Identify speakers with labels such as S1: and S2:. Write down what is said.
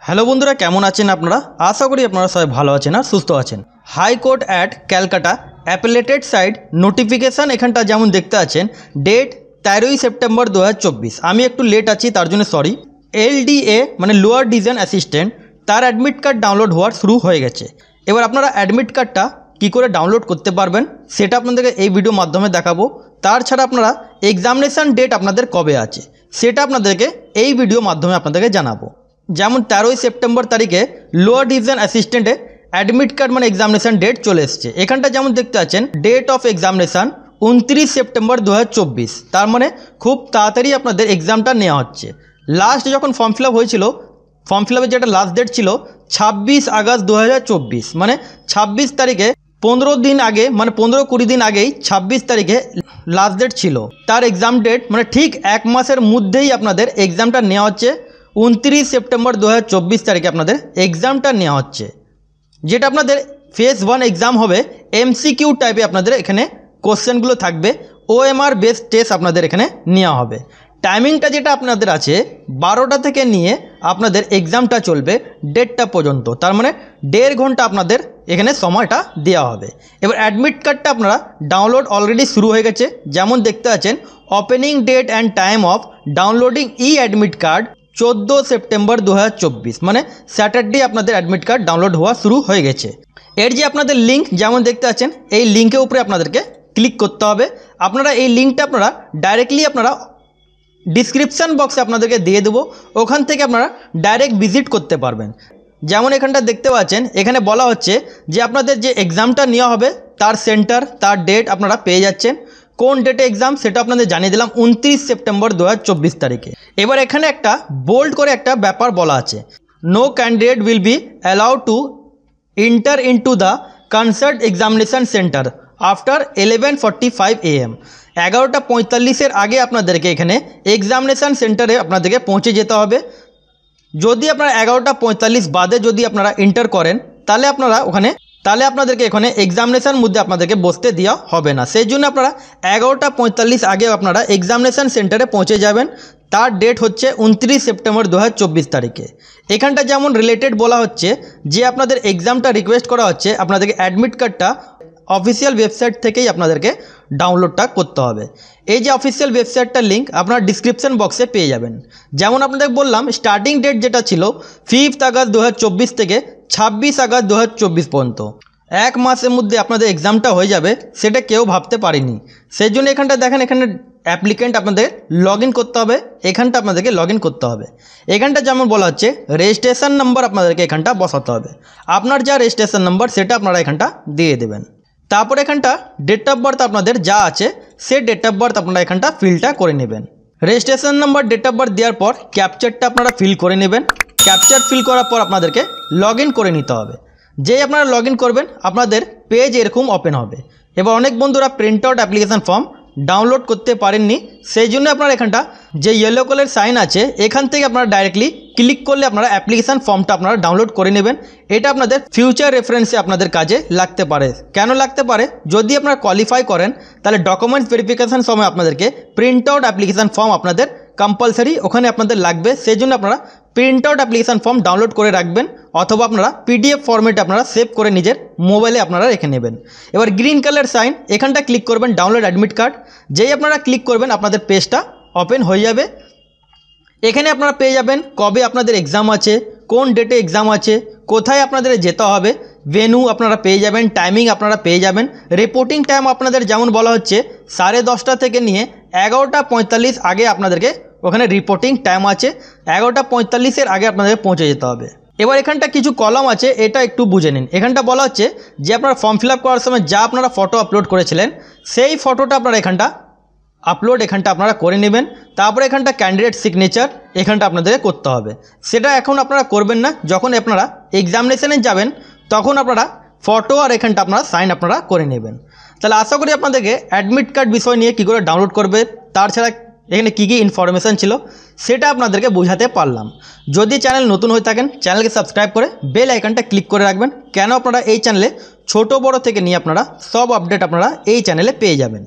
S1: Hello বন্ধুরা, কেমন আছেন আপনারা? আশা করি আপনারা সবাই ভালো আছেন আর সুস্থ আছেন। High court at Calcutta appellate side notification এখানটা যেমন দেখতে আছেন, ডেট 13ই সেপ্টেম্বর 2024। আমি একটু লেট আছি, তার জন্য সরি। LDA মানে লোয়ার ডিভিশন অ্যাসিস্ট্যান্ট, তার অ্যাডমিট কার্ড ডাউনলোড হওয়ার শুরু হয়ে গেছে। এবার আপনারা অ্যাডমিট কার্ডটা কী করে ডাউনলোড করতে পারবেন সেটা আপনাদেরকে এই ভিডিওর মাধ্যমে দেখাবো। তাছাড়া আপনারা এক্সামিনেশান ডেট আপনাদের কবে আছে সেটা আপনাদেরকে এই ভিডিওর মাধ্যমে আপনাদেরকে জানাবো। যেমন 13ই সেপ্টেম্বর তারিখে লোয়ার ডিভিশন অ্যাসিস্ট্যান্টে অ্যাডমিট কার্ড মানে এক্সামিনেশান ডেট চলে এসছে। এখানটা যেমন দেখতে পাচ্ছেন, ডেট অফ এক্সামিনেশান 29 সেপ্টেম্বর 2024। তার মানে খুব তাড়াতাড়ি আপনাদের এক্সামটা নেওয়া হচ্ছে। লাস্ট যখন ফর্ম ফিল আপ হয়েছিল, ফর্ম ফিল আপের যেটা লাস্ট ডেট ছিল 26 আগস্ট 2024, মানে 26 তারিখে 15 দিন আগে, মানে 15-20 দিন আগেই 26 তারিখে লাস্ট ডেট ছিল। তার এক্সাম ডেট মানে ঠিক এক মাসের মধ্যেই আপনাদের এক্সামটা নেওয়া হচ্ছে। 29 সেপ্টেম্বর 2024 তারিখে আপনাদের এক্সামটা নেওয়া হচ্ছে, যেটা আপনাদের ফেজ 1 এক্সাম হবে। MCQ টাইপে আপনাদের এখানে কোশ্চেনগুলো থাকবে, OMR বেসড টেস্ট আপনাদের এখানে নেওয়া হবে। টাইমিংটা যেটা আপনাদের আছে 12টা থেকে নিয়ে আপনাদের এক্সামটা চলবে 1:30টা পর্যন্ত। তার মানে 1.5 ঘন্টা আপনাদের এখানে সময়টা দেওয়া হবে। এবার অ্যাডমিট কার্ডটা আপনারা ডাউনলোড অলরেডি শুরু হয়ে গেছে। যেমন দেখতে পাচ্ছেন, opening date and time of downloading admit card 14 September 2024, মানে স্যাটারডে আপনাদের অ্যাডমিট কার্ড ডাউনলোড হওয়া শুরু হয়ে গেছে। এর যে আপনাদের লিঙ্ক যেমন দেখতে পাচ্ছেন, এই লিঙ্কের উপরে আপনাদেরকে ক্লিক করতে হবে। আপনারা এই লিঙ্কটা আপনারা ডাইরেক্টলি আপনারা ডিসক্রিপশান বক্সে আপনাদেরকে দিয়ে দেবো, ওখান থেকে আপনারা ডাইরেক্ট ভিজিট করতে পারবেন। যেমন এখানটা দেখতে পাচ্ছেন, এখানে বলা হচ্ছে যে আপনাদের যে এক্সামটা নেওয়া হবে তার সেন্টার, তার ডেট আপনারা পেয়ে যাচ্ছেন। কোন ডেটে এক্সাম সেটা আপনাদের জানিয়ে দিলাম, 29 সেপ্টেম্বর 2024 তারিখে। এবার এখানে একটা বোল্ড করে একটা ব্যাপার বলা আছে, no candidate will be allowed to enter into the concerned examination centre after 11:45 AM। 11:45 আগে আপনাদেরকে এখানে এক্সামিনেশান সেন্টারে আপনাদেরকে পৌঁছে যেতে হবে। যদি আপনারা 11:45 বাদে যদি আপনারা এন্টার করেন তাহলে আপনাদেরকে এখানে এক্সামিনেশান মধ্যে আপনাদেরকে বসতে দেওয়া হবে না। সেই জন্য আপনারা 11:45 আগে আপনারা এক্সামিনেশান সেন্টারে পৌঁছে যাবেন। তার ডেট হচ্ছে 29 সেপ্টেম্বর 2024 তারিখে। এখানটা যেমন রিলেটেড বলা হচ্ছে যে আপনাদের এক্সামটা রিকোয়েস্ট করা হচ্ছে আপনাদেরকে অ্যাডমিট কার্ডটা অফিসিয়াল ওয়েবসাইট থেকেই আপনাদেরকে ডাউনলোডটা করতে হবে। এই যে অফিসিয়াল ওয়েবসাইটটার লিঙ্ক আপনারা ডিসক্রিপশন বক্সে পেয়ে যাবেন। যেমন আপনাদের বললাম, স্টার্টিং ডেট যেটা ছিল 5 আগস্ট 2024 থেকে 26 আগস্ট 2024 পর্যন্ত, এক মাসের মধ্যে আপনাদের এক্সামটা হয়ে যাবে, সেটা কেউ ভাবতে পারেনি। সেই জন্য এখানটা দেখেন, এখানে অ্যাপ্লিকেন্ট আপনাদের লগ ইন করতে হবে। এখানটা আপনাদেরকে লগ ইন করতে হবে। এখানটা যেমন বলা হচ্ছে রেজিস্ট্রেশন নাম্বার আপনাদেরকে এখানটা বসাতে হবে। আপনার যা রেজিস্ট্রেশন নাম্বার সেটা আপনারা এখানটা দিয়ে দেবেন। তারপর এখানটা ডেট অফ বার্থ আপনাদের যা আছে সে ডেট অফ বার্থ আপনারা এখানটা ফিলটা করে নেবেন। Registration number date of birth দেওয়ার পর ক্যাপচারটা আপনারা ফিল করে নেবেন। ক্যাপচার ফিল করার পর আপনাদেরকে লগ ইন করে নিতে হবে। যেই আপনারা লগ ইন করবেন আপনাদের পেজ এরকম ওপেন হবে। এবার অনেক বন্ধুরা print out application form download করতে পারেননি, সেই জন্য আপনারা এখানটা যে ইয়েলো কালার সাইন আছে এখান থেকে আপনারা ডাইরেক্টলি ক্লিক করলে আপনারা অ্যাপ্লিকেশান ফর্মটা আপনারা ডাউনলোড করে নেবেন। এটা আপনাদের ফিউচার রেফারেন্সে আপনাদের কাজে লাগতে পারে। কেন লাগতে পারে? যদি আপনারা কোয়ালিফাই করেন তাহলে ডকুমেন্টস ভেরিফিকেশান সময় আপনাদেরকে প্রিন্ট আউট অ্যাপ্লিকেশান ফর্ম আপনাদের কম্পালসারি ওখানে আপনাদের লাগবে। সেই জন্য আপনারা print out application form download করে রাখবেন, অথবা আপনারা PDF ফরম্যাটে আপনারা সেভ করে নিজের মোবাইলে আপনারা রেখে নেবেন। এবার গ্রিন কালার সাইন এখানটা ক্লিক করবেন, ডাউনলোড অ্যাডমিট কার্ড। যেই আপনারা ক্লিক করবেন আপনাদের পেজটা ওপেন হয়ে যাবে। এখানে আপনারা পেয়ে যাবেন কবে আপনাদের এক্সাম আছে, কোন ডেটে এক্সাম আছে, কোথায় আপনাদের যেতে হবে, ভেন্যু আপনারা পেয়ে যাবেন, টাইমিং আপনারা পেয়ে যাবেন। রিপোর্টিং টাইম আপনাদের যেমন বলা হচ্ছে 10:30 থেকে নিয়ে 11:45 আগে আপনাদেরকে ওখানে রিপোর্টিং টাইম আছে। 11:45 আগে আপনাদের পৌঁছে যেতে হবে। এবার এখানটা কিছু কলাম আছে, এটা একটু বুঝে নিন। এখানটা বলা হচ্ছে যে আপনারা ফর্ম ফিল আপ করার সময় যা আপনারা ফটো আপলোড করেছিলেন সেই ফটোটা আপনারা এখানটা এখানটা আপনারা করে নেবেন। তারপরে এখানটা ক্যান্ডিডেট সিগনেচার এখানটা আপনাদের করতে হবে। সেটা এখন আপনারা করবেন না, যখন আপনারা এক্সামিনেশানে যাবেন তখন আপনারা ফটো আর এখানটা আপনারা সাইন আপনারা করে নেবেন। তাহলে আশা করি আপনাদেরকে অ্যাডমিট কার্ড বিষয় নিয়ে কী করে ডাউনলোড করবে, তাছাড়া এখানে কী কী ইনফরমেশান ছিল সেটা আপনাদেরকে বোঝাতে পারলাম। যদি চ্যানেল নতুন হয়ে থাকেন চ্যানেলকে সাবস্ক্রাইব করে বেল আইকনটা ক্লিক করে রাখবেন। কেন আপনারা এই চ্যানেলে ছোট বড় থেকে নিয়ে আপনারা সব আপডেট আপনারা এই চ্যানেলে পেয়ে যাবেন।